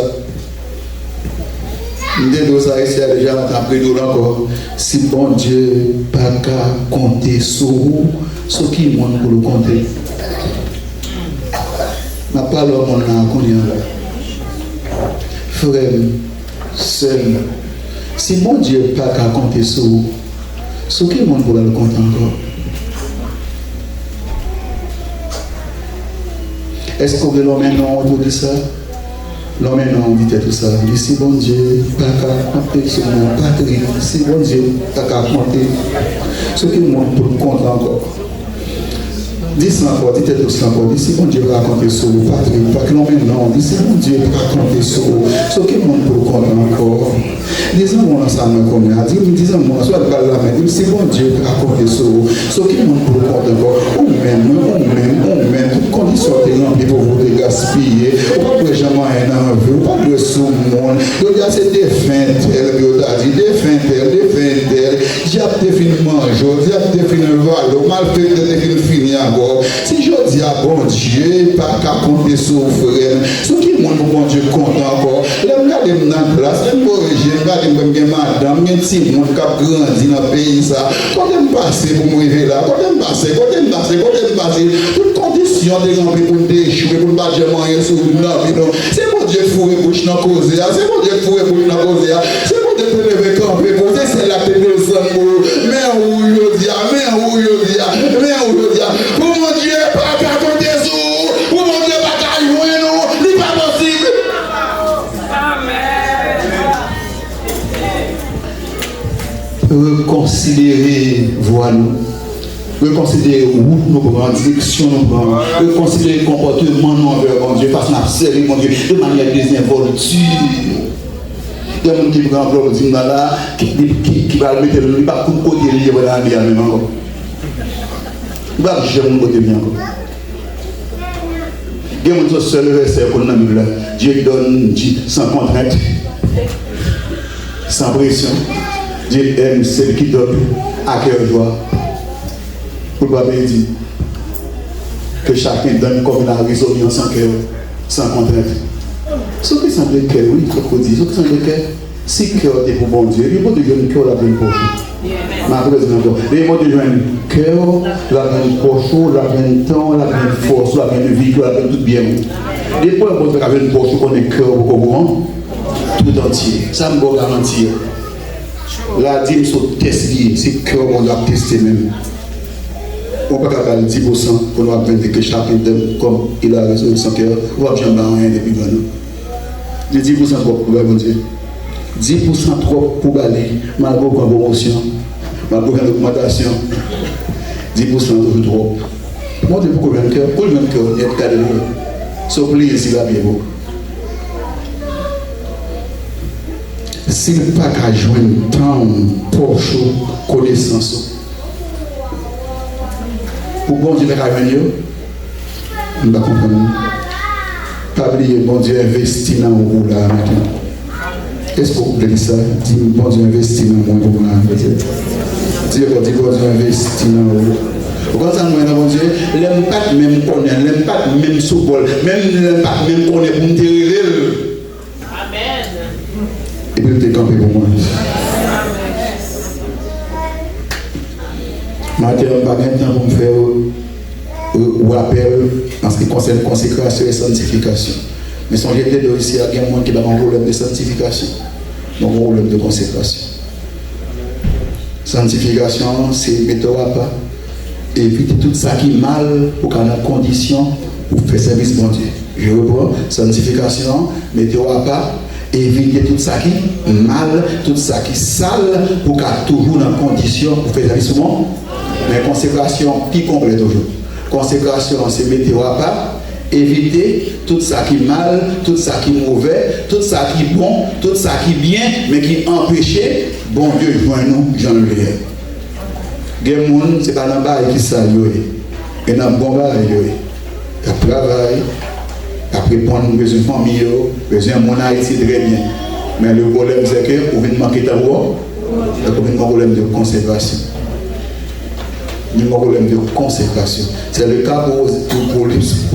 Nous ça ici déjà après nous encore. Si bon Dieu pas qu'à compter sur vous, sur qui monde pour le compter. Ma parole mon là frère, seul. Si mon Dieu pas qu'à compter sur vous, sur qui monde pour le compter encore. Est-ce qu'on veut l'homme non autour de ça? L'homme non dit tout ça. Il dit si bon Dieu pas qu'à compter sur mon patrie, si bon Dieu pas qu'à compter, ce qui monde pour le compter encore. Dis encore, dis tout ça encore, dis si bon Dieu va compter sur vous, patrie, pas que l'homme non, dis si bon Dieu va compter sur vous, ce qui monde pour le compter encore. Disons mon ensemble comme il a dit, disons mon soit pas la main, dis si bon Dieu va compter sur vous, ce qui monde pour le compter encore. Ou même, toute condition est remplie pour vous de gaspiller, ou pas de jamais un envie, ou pas de sous monde. Donc c'est des fins telles, il a dit, des fins telles, j'ai défini manger, j'ai défini le valeur, mal fait de définir fini encore. Si je dis à bon Dieu, pas qu'à compter sur vous, frère, ce qui montre bon Dieu compte encore, là, regardez dans la place, regardez madame, il y a un petit monde qui a grandi dans le pays, ça. Quand je me passe pour me réveiller là, quand je me passe, toute condition de remplir pour me déchouer, pour me battre manger sur le nom, c'est mon Dieu fourré bouche dans la cause, c'est mon Dieu fourré bouche dans la cause, c'est mon Dieu pour lever camper, pour c'est la tête de sang, mais où je dis, pour mon Dieu, pas qu'à compter sur vous, pour mon Dieu, pas qu'à jouer nous, n'est pas possible. Reconsidérer nous, reconsidérer où nous prenons, direction nous prenons, reconsidérer le comportement nous envers mon Dieu, parce qu'on a servi mon Dieu de manière désinvolture. Il y a des gens qui prennent l'ordre là, qui va mettre le pas pour côté de l'île, voilà, même encore. Il va jamais mon côté bien encore. Il y a un seul verset pour nous, Dieu donne sans contrainte, sans pression. Dieu aime celle qui donne à cœur joie. Pour le Bible dit que chacun donne comme il a résolu en son cœur, sans contrainte. Ce qui semble le cœur, oui, il faut dire, ce qui semble le cœur, si le cœur est pour bon Dieu, il faut dire que le cœur l'a bien poche. Ma présidente, il faut dire que le cœur l'a bien poche, l'a bien temps, l'a bien force, l'a bien vie, l'a bien tout bien. Des fois, il faut dire qu'avec une poche, on est cœur au courant, tout entier. Ça me peut garantir. La dîme sur test lié, c'est que on doit tester même. On ne peut pas faire 10% pour nous apprendre que chacun donne comme il a résolu son cœur. On va jamais rien depuis maintenant. Le 10% trop pour mon Dieu. 10% trop pour aller, malgré une promotion, malgré une augmentation. 10% toujours trop. Moi, je dis pour combien de cœur? Pour le même cœur, il y a de cas de l'eau. Sauf plaisir, va bien beau. S'il n'est pas qu'à jouer un temps pour connaissance, pour bon Dieu, qu'à venir, on ne va pas comprendre. Pas oublier, bon Dieu investit dans vous là maintenant. Est-ce que vous pouvez dire ça? Dis, bon Dieu investit dans moi pour là. Dis, bon Dieu investit dans vous. Quand ça nous est bon Dieu, l'impact même connaît, l'impact même sous-bol, même l'impact même connaît pour me tirer. Et puis, vous êtes campé pour moi. Maintenant, je n'ai pas de temps pour me faire rappel en ce qui concerne la consécration et la sanctification. Mais si on était ici, il y a des gens qui ont un problème de sanctification, donc un problème de consécration. Sanctification, c'est mettre à pas, éviter tout ça qui est mal pour qu'on ait la condition pour faire service bon Dieu. Je reprends, sanctification, mettre à pas. Éviter tout ça qui est mal, tout ça qui est sale, pour qu'à toujours dans condition pour faire service bon. Mais consécration qui complète toujours. Consécration, c'est mettre à part, éviter tout ça qui est mal, tout ça qui est mauvais, tout ça qui est bon, tout ça qui est bien, mais qui empêche, bon Dieu, joins-nous, j'en ai. Il y a des gens, ce n'est pas dans le bail qui s'allie. Et dans le bon bail, il y a travail, après prendre besoin de famille, besoin de mon Haïti très bien. Mais le problème, c'est que vous venez manquer ta voix, vous avez un problème de conservation. Il y a un problème de consécration. C'est le cas pour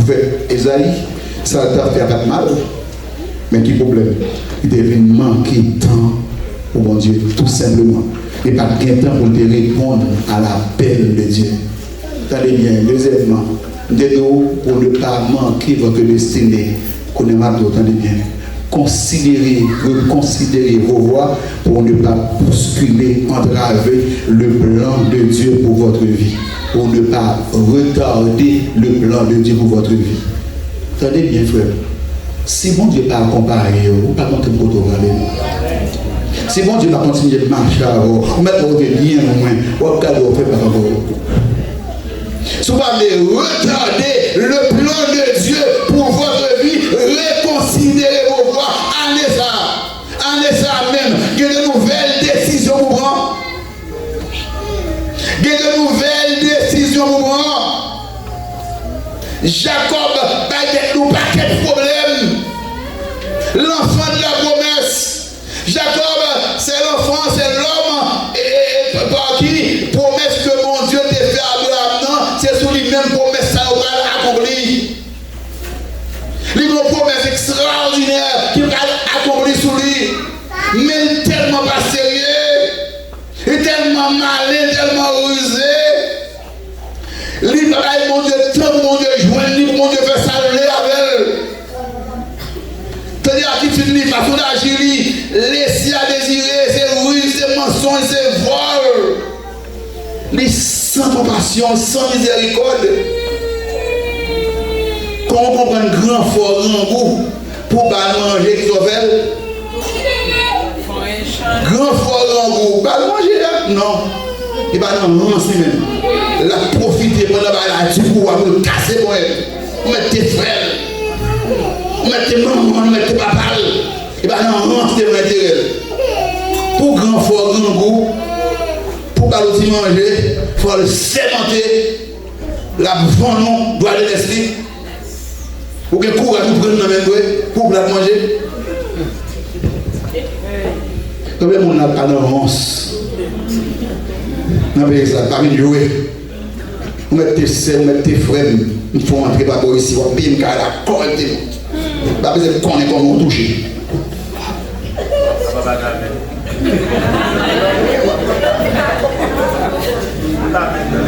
faire Esaïe, ça t'a fait avec mal. Mais qui problème? Il devait manquer de temps pour mon Dieu, tout simplement. Et pas de temps pour te répondre à l'appel de Dieu. Attendez bien, deuxièmement, pour ne pas manquer votre destinée. Attendez bien. Reconsidérez vos voies pour ne pas bousculer, entraver le plan de Dieu pour votre vie, pour ne pas retarder le plan de Dieu pour votre vie. Attendez bien, frère. Si mon Dieu pas accompagné, vous ne pouvez pas continuer pour aller. Si mon Dieu va continuer de marcher, vous mettez votre bien au moins, vous allez faire par rapport. Si vous allez retarder le plan de Dieu pour votre vie, reconsidérez vos voies. Année ça même, il y a de nouvelles décisions pour prendre. Il y a de nouvelles décisions pour prendre. Jacob n'a pas de problème. L'enfant de la promesse. Jacob, c'est l'enfant, c'est l'homme par qui promesse que mon Dieu t'a fait à Abraham, c'est sous lui-même promesse ça va accomplir. Il y a une promesse extraordinaire qui va accomplir sous lui. Mais il est tellement pas sérieux, il est tellement malin, tellement rusé. Il va mon Dieu, tant mon Dieu, joindre, mon Dieu fait saluer avec elle. C'est-à-dire qu'il fait une façon d'agir, laisser à désirer, c'est ruse, c'est mensonge, c'est vol. Les sans compassion, sans miséricorde. Comment on comprend un grand fort, grand goût pour manger qui sont faits? Grand fort, grand goût, pas manger là? Non. Il va dans le même. La profiter pendant la tu pour casser pour elle. Mettre tes frères. Mettre tes mamans, mettre tes papas. Il va dans le intérêt. Pour grand fort, grand goût, pour pas aussi manger, il faut le sémenter. La vendre doit aller l'esprit. Pour que courage nous prenne dans le même pour la manger. Combien on n'a pas d'avance? Dans le pays, parmi les jouets. Vous mettez tes sœurs, vous mettez tes frères, il faut entrer par ici, vous avez bien la correcte. Pas besoin de connaître comment on touche.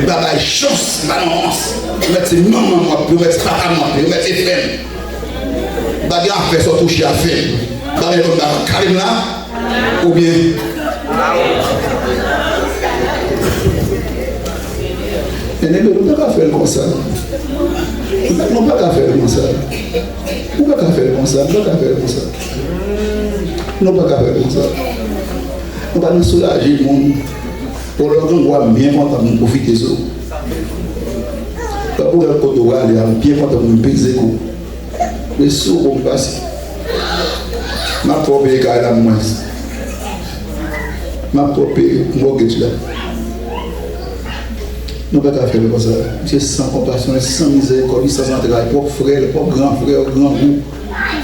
Baba chance, balance. Vous mettez maman, vous mettez papa, vous mettez frère. Baga a fait son toucher à faire. Baga comme Karim là, ou bien. Et nous ne pouvons pas faire comme ça. Nous ne pouvons pas faire comme ça. Nous ne pouvons pas faire comme ça. Nous ne pouvons pas faire comme ça. Nous ne pouvons pas faire comme ça. Nous allons nous soulager le monde. Pour leur dire, on doit bien content de profiter de ça. Pour leur côté, on doit bien content de payer. Les sous vont passer. Ma propre écart à moi. Ma propre mortgage là. Nous ne pouvons pas faire comme ça. C'est sans compassion, sans miséricorde, sans entrailles, pour frère, pour grand frère, grand goût,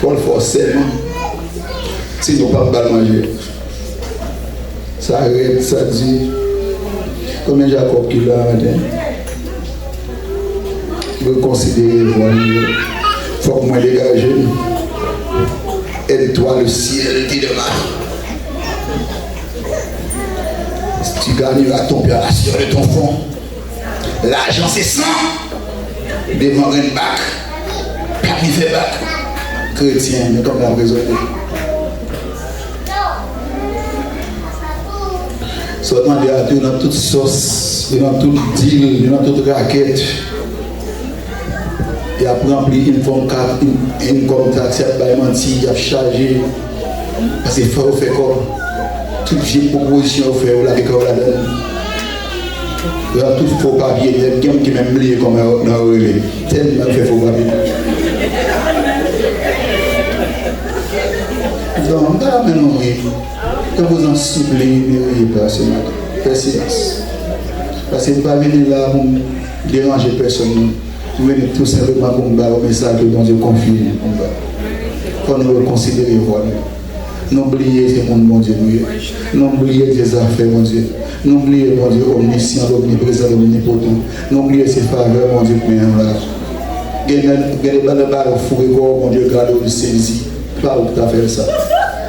pour le forcément. Sinon, pas de manger. Ça arrête, ça dit. Comme Jacob qui l'a matin. Reconsidérer, voir. Il faut que moi dégage. Aide-toi le ciel dit demain. Tu gagneras ton opération de ton fond. L'argent c'est 100. Devant un bac. Pas qui fait bac. Chrétien, mais comme la raison. Seulement dans toute sauce, dans toute deal, dans toute raquette. Il a rempli une forme taxe, il a menti, il a chargé. Parce qu'il faut faire quoi? Toute proposition fait, on l'a fait comme la donne. Il y a tout faux papier, il y a quelqu'un qui m'a oublié comme dans le relais. Tellement fait faux papier. Donc, maintenant, quand vous en soufflez, ne pas ce matin. Faites silence. Parce que vous ne pouvez pas venir là pour déranger personne. Vous venez tout simplement pour me faire un message dont je confie. Il faut nous considérer voilà. N'oubliez ce monde, mon Dieu. N'oubliez des affaires, mon Dieu. N'oubliez, mon Dieu, omniscient, omniprésent, omnipotent. N'oubliez ses faveurs, mon Dieu, mais là. Gardez pas le bal au four et mon Dieu, gardez le saisi. Pas où tu as fait ça.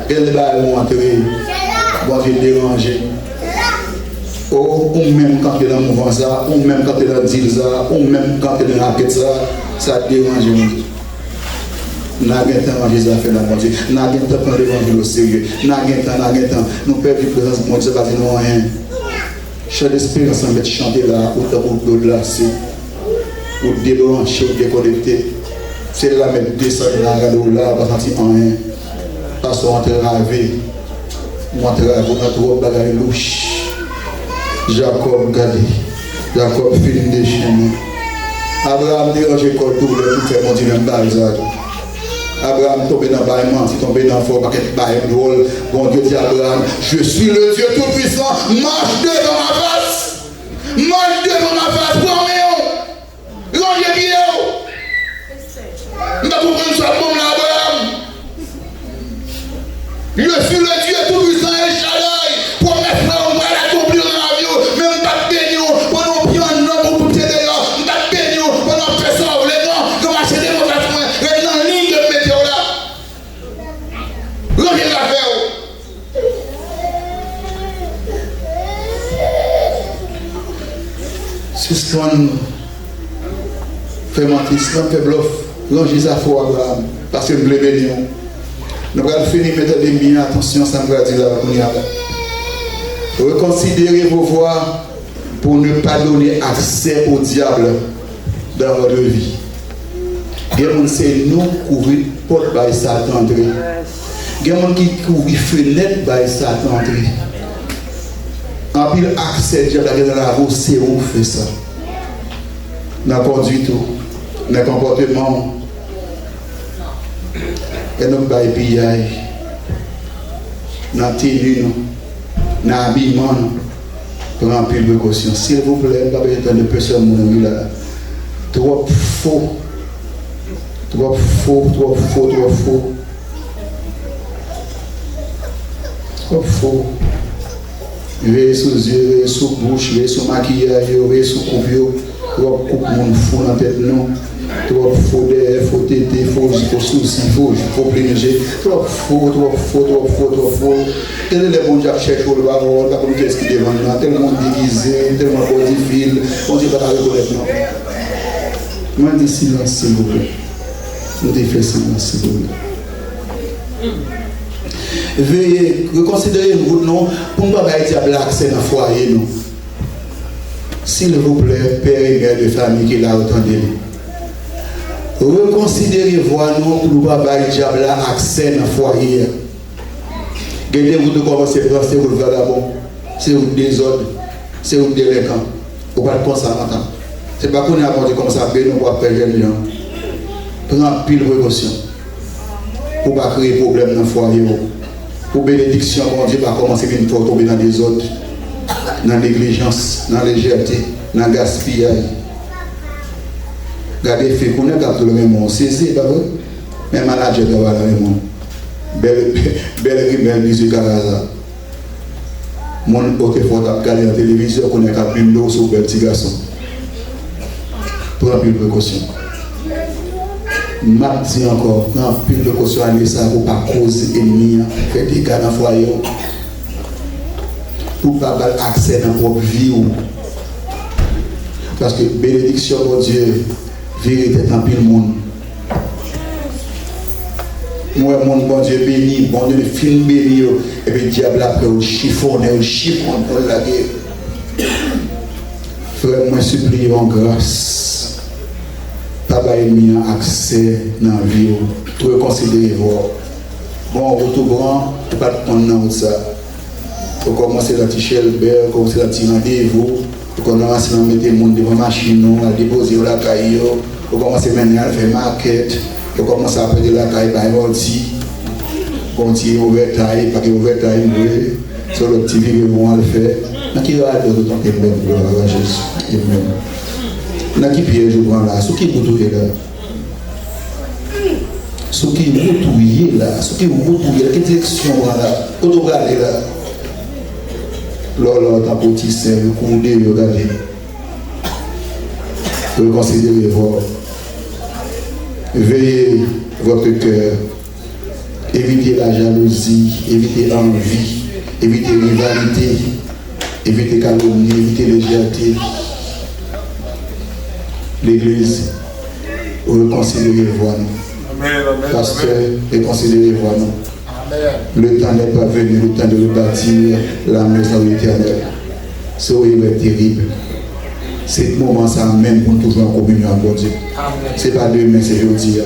Gardez le bal au entrer. Mon Dieu, déranger. Ou même quand tu es dans le mouvement, ou même quand tu es dans le deal, ou même quand tu es dans la raquette, ça dérange, mon Dieu. N'a pas de temps à les affaires dans mon Dieu. N'a pas de temps à l'évangile au sérieux. N'a pas de temps. Nous perdons la présence de mon Dieu parce que nous n'avons rien. Chers d'espérance en mettre chanter là, ou de là, ou débrancher, ou déconnecter. C'est là mettre descendre là, là, pas sentir rien. Parce qu'on est ravé. On est ravé, on a trop de bagages louches. Jacob gardé. Jacob film des chiens. Abraham dérange l'école tout le tout fait mon Dieu même bazar. Abraham tombé dans le bail, tombé dans le fort, bail drôle. Bon Dieu dit à Abraham, je suis le Dieu tout-puissant, marche devant ma face. Marche devant ma face, prends-moi. Rangez bien. Je vais vous prendre ça pour Abraham. Je suis le Dieu tout-puissant et Shaddai. Pour mes frères, on va l'accomplir dans la vie. Même pas de béni, pour nous prendre un nom pour t'aider. Pas de béni, pour nous faire ça. Les noms, comme acheter mon patron, les noms en ligne de météo là. Rangez l'affaire. Suspendre. Fais mentir, fais bluff. Rangez ça pour Abraham. Parce que vous voulez bénir. Nous allons finir mettre des bien attention, ça me va dire là. Reconsidérez vos voies pour ne pas donner accès au diable dans votre vie. Il y a des gens qui nous couvrir porte par Satan entrer. Il y a des gens qui couvrir fenêtre par Satan entrer. En pile accès diable dans la roue, c'est où fait ça. Dans la conduite, dans le comportement. Et nous avons des dans la tenue, dans l'habillement, pour remplir de précaution. S'il vous plaît, pas besoin de personne là. Trop faux. Trop faux, trop faux, trop faux. Trop faux. Veillez sous les yeux, veillez sous la bouche, veillez sous le maquillage, veillez sous le coupe. Trop coupe mon fou dans la tête, non. Trop faux d'air, faux tété, faux soucis, faux pléniger. Trop faux, trop faux, trop faux, trop faux. Quel est le monde qui cherche le parole, pas comme qu'est-ce qui devant nous, tellement déguisé, tellement difficile, on ne dit pas la reconnaître, non. Moi, je dis silence, s'il vous plaît. Je dis fais silence, s'il vous plaît. Veuillez reconsidérer votre nom pour ne pas avoir l'accès dans le foyer, non. S'il vous plaît, père et mère de famille qui l'a entendu. Reconsidérez nous pour ne pas avoir accès dans le foyer. Gardez-vous de commencer à penser au vagabond, c'est au désordre, c'est au délinquant. Vous ne pouvez pas comme ça maintenant. Ce n'est pas qu'on a appris comme ça, mais nous ne perdre les gens. Prends pile précaution. Pour ne pas créer de problème dans le foyer. Pour bénédiction, mon Dieu, va commencer une fois tomber dans des autres, dans la négligence, dans la légèreté, dans le gaspillage. Regardez, fait qu'on a tout le même monde. C'est pas vrai? Même manager de la même monde. Belle rimelle musique à la. Mon côté faut regarder la télévision, qu'on est capable de nous sur le petit garçon. Prends plus de précaution. M'a dit encore, prends plus de précaution à ça pour ne pas causer ennemi, faire des cas dans le foyer. Pour ne pas avoir accès dans votre vie. Parce que bénédiction, mon Dieu, vérité dans tout le monde. Moi, mon bon Dieu béni, bon Dieu, film béni, et puis le diable après, au chiffonne pour la guerre. Frère, moi, supplie en grâce. Papa et mis accès dans la vie, pour reconsidérer voir. Bon, retour grand, pas de prendre dans ça. Pour commencer la tichelle, commencer la tirer rendez-vous, pour Quand on va se mettre le monde devant la machine, à déposer la caille, on commence maintenant à faire maquette, on commence à faire la caille par un petit, on tire ouvert taille, pas qu'il ouvert taille, sur le petit viré, on va le faire. Dans qui va être autant que même, gloire à Jésus. Dans qui piège je prends là, ce qui vous touche là. Ce qui vous touche là, ce qui vous touche là, quelle direction là, où vous regardez là. Lorsque ta petite sœur, le coudé, regardez. Reconsidérez votre. Veillez votre cœur. Évitez la jalousie, évitez l'envie, évitez rivalité, évitez calomnie, évitez légèreté. L'Église, reconsidérez-vous. Pasteur, reconsidérez-vous. Le temps n'est pas venu, le temps de rebâtir la maison de l'Éternel. Ce est terrible. C'est moment ça même pour toujours en communion avec bon Dieu. Ce n'est pas demain, c'est aujourd'hui.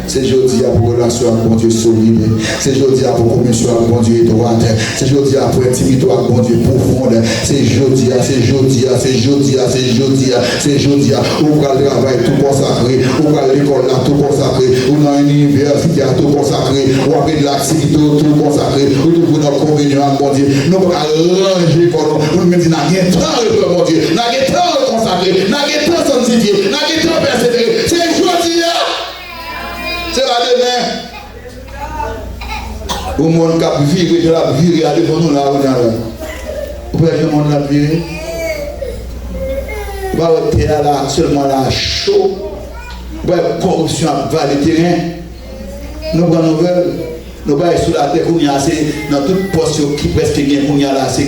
C'est aujourd'hui pour relation avec bon Dieu solide. C'est aujourd'hui pour communion avec bon Dieu étroite. C'est aujourd'hui pour intimité avec bon Dieu profonde. C'est aujourd'hui, c'est aujourd'hui, c'est aujourd'hui, c'est aujourd'hui, c'est aujourd'hui. On va le travail tout consacré. On va l'école là tout consacré. On a une université tout consacré. On a de l'activité tout consacré. On trouve notre communion avec bon Dieu. Nous ne pouvons pas ranger pour nous. On nous dit, n'a rien de temps, bon Dieu. N'a rien de temps, consacré. N'a rien de temps, sanctifié. N'a rien de temps, persévérer. C'est aujourd'hui. C'est pas demain. Au monde qui a viré, je l'ai viré, allez pour nous là, on est là. Vous voyez le monde l'a viré. Vous voyez là, seulement là, chaud. Vous voyez corruption à bas le terrain. Nous avons nouvelle. Nous voyons sur la terre, on y a dans toute poste qui presque bien, on y a là, ces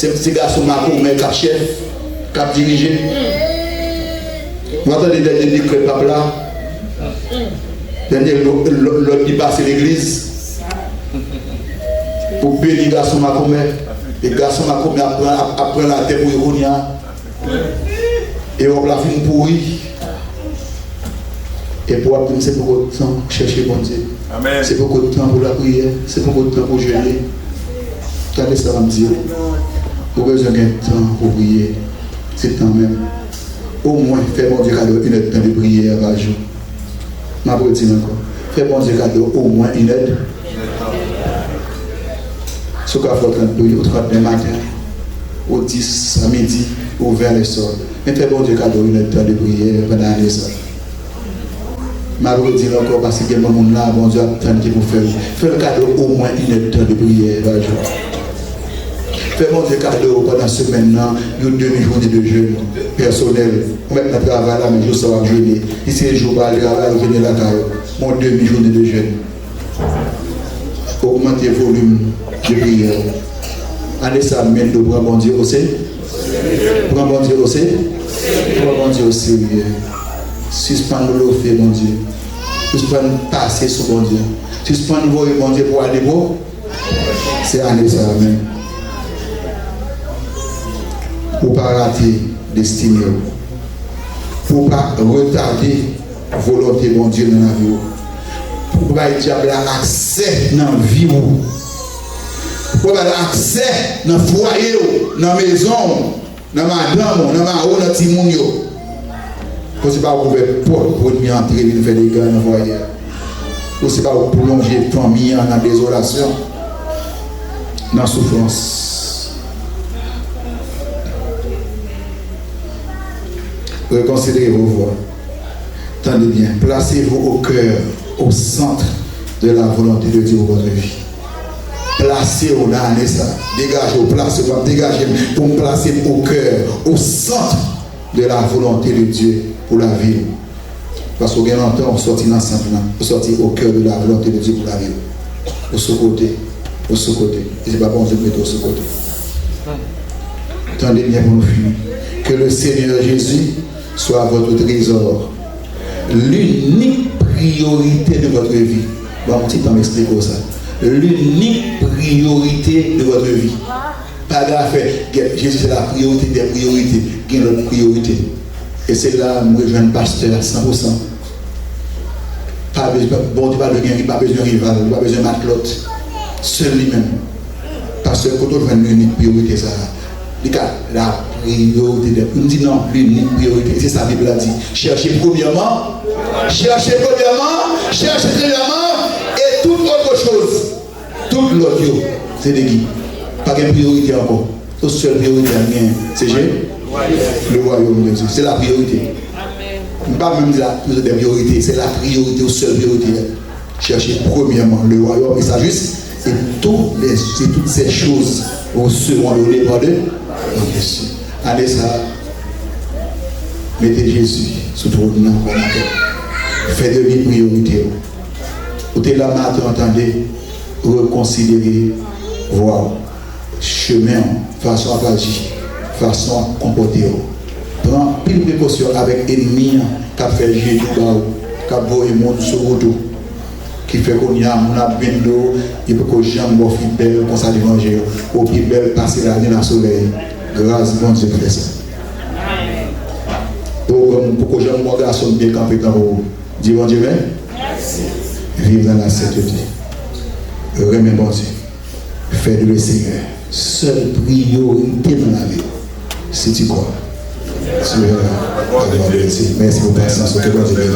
petits garçons marqués, mais cap chef, cap dirigé. Vous entendez des décrets papa là. L'autre qui passe l'église pour bénir les garçons Macomé. Les garçons Macomé apprennent la terre pour y et on la fin pourri. Et pour apprendre, c'est beaucoup de temps pour chercher bon Dieu. C'est beaucoup de temps pour la prière. C'est beaucoup de temps pour jeûner. Regardez ça va me dire. Vous avez besoin d'un temps pour prier. C'est le temps même. Au moins, fais bon Dieu cadeau une heure de temps de prière par jour. Je vais vous dire encore. Fais bon Dieu cadeau au moins une heure. Ce qu'il faut 30 prier au 30 matin, au 10 à midi, au 20 le soir. Mais fais bon Dieu cadeau une heure de temps de prière pendant l'année. Je vais vous dire encore parce que le monde là, bon Dieu attend qu'il vous fasse. Fais le cadeau au moins une heure de temps de prière par jour. Fais mon Dieu cadeau pendant la semaine, il y a une demi-journée de jeûne personnel. On met notre travail là, mais je sais pas jeûner. Ici, je joue pas le travail, je viens là, mon demi-journée de jeûne. Augmentez le volume de prière. Allez, ça mène de prendre bon Dieu au sérieux. Prends bon Dieu au sérieux. Prends bon Dieu au sérieux. Suspendre l'offre, bon Dieu. Suspendre passer sur bon Dieu. Suspendre le bon Dieu pour aller beau. C'est aller ça même. Pour ne pas rater destinée, pour ne pas retarder la volonté de mon Dieu dans la vie, pour ne pas avoir accès dans la vie, pour ne pas avoir accès dans le foyer, dans la maison, dans la madame, dans la dans le monde. Pour ne pas ouvrir la porte pour venir entrer et faire des gars dans le foyer. Pour ne pas prolonger la famille dans la désolation, dans la souffrance. Reconsidérez vos voix. Tendez bien. Placez-vous au cœur, au centre de la volonté de Dieu pour votre vie. Placez-vous là, ça. Dégagez-vous, placez-vous, dégagez pour me placer au cœur, au centre de la volonté de Dieu pour la vie. Parce qu'au grand temps, on sortit ensemble, on sortit au cœur de la volonté de Dieu pour la vie. Au sous-côté, au sous-côté. Et c'est pas bon de mettre au sous-côté. Tendez bien pour nous finir. Que le Seigneur Jésus soit votre trésor, l'unique priorité de votre vie. Bon, un petit temps m'expliquer ça. L'unique priorité de votre vie. Pas grave, Jésus c'est la priorité des priorités, qui est notre priorité. Et c'est là où je rejoins le pasteur à 100%. Pas besoin, bon Dieu, pas besoin de rival, pas besoin de mettre l'autre. Seul lui-même. Parce que quand on voit une unique priorité, ça. La priorité. Il me dit non, l'unique priorité. C'est ça que la Bible a dit. Cherchez premièrement, et toute autre chose. Toute l'autre, c'est des guides. Pas de priorité encore. La seule priorité, c'est le royaume de Dieu. C'est la priorité. Je ne pas même dire la priorité, c'est la priorité, la seule priorité. Cherchez premièrement le royaume et sa justice. Et toutes ces choses seront données par Dieu. Allez ça, mettez Jésus sous ton nom. Faites de lui priorité. Vous êtes là maintenant, entendez, reconsidérer, voir chemin, façon à agir, façon à comporter. Prends pile précaution avec l'ennemi qui a fait jouer tout bas, qui a voyé le monde sur le dos, qui fait qu'on y a un bien d'eau, il peut que j'aime mon fils belle pour ça de manger, ou puis belle passer la nuit dans le soleil. Grâce bon Dieu fait ça. Pour que j'aime mon garçon bien campé dans haut. Dis bon Dieu, merci. Vive dans la sainteté. Remets bon Dieu. Fais de le Seigneur. Seule priorité dans la vie. Si tu crois. Merci pour ta patience. Que bon Dieu.